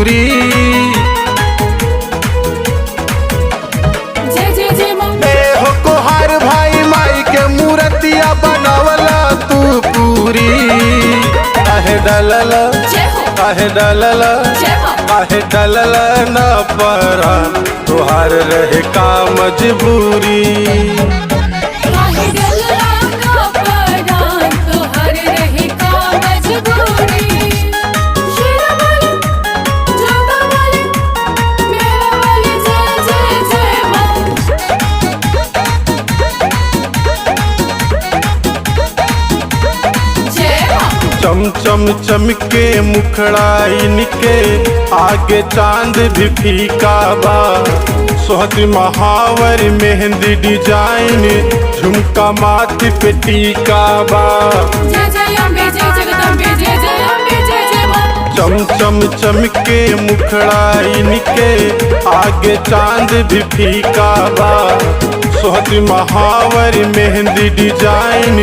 पूरी। जय जय जय माँ। हो कोहार भाई माई के मूर्तिया बनावला तू पूरी। काहे डलला जय हो। काहे डलला जय माँ। काहे डलला न परा तोहार रहे का मजबूरी। काहे डलला ना परान तोहर रहे का मजबूरी। शेरा वाली, जोधा वाली, मेरा वाली जय जय जय माँ। जय माँ। चम चम चमके मुखड़ाइन के आगे चांद भी फीका बा। सोहती महावर मेहंदी डिजाइन झुमका माथ पे टीका बा। जय जय अम्बे जय जगदम्बे जय जय अम्बे जय जय माँ। चम चम चमके मुखड़ाइन के आगे चांद भी फीका बा। सोहती महावर मेहंदी डिजाइन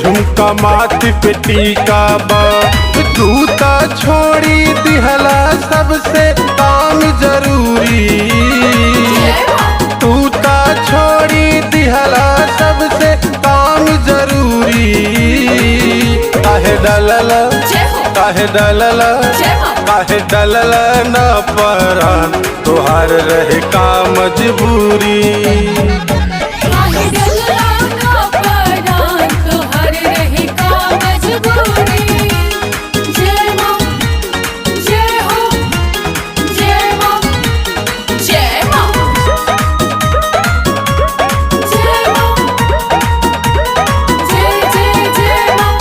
झुमका माथ पे टीका बा। तूता छोड़ी दिहला सबसे काम जरूरी। तूता छोड़ी दिहला सबसे काम जरूरी। काहे डलला जय हो। काहे डलला जय माँ। काहे डलला न परान तोहार रहे का मजबूरी। काहे डलला ना परान तोहर रहे का मजबूरी। जय माँ। जय हो। जय माँ। जय माँ। जय माँ। जय जय जय माँ।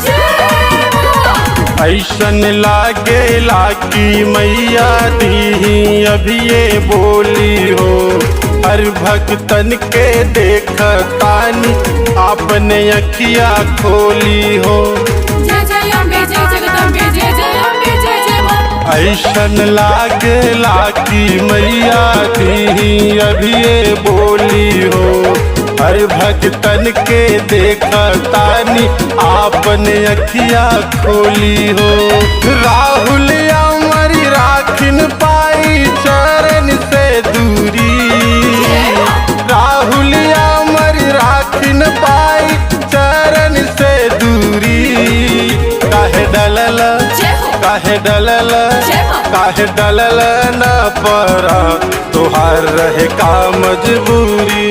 जय माँ। ऐसन लागे लाकी मैया दी अभी ये बोली हो। हर भक्तन के देख तानी आपने अखिया खोली हो। जय जय अम्बे जय जगदम्बे जय जय अम्बे जय जय माँ। ऐसन लागे लाकी मैया दी अभी ये बोली हो। हर भक्तन के देख तानी आपने अखिया खोली हो। राहुल अमरी राखिन पाई चरण से दूरी। राहुल अमरी राखिन पाई चरण से दूरी। काहे डलला जय हो। काहे डलला जय माँ। काहे डलला न परा तोहार रहे का मजबूरी।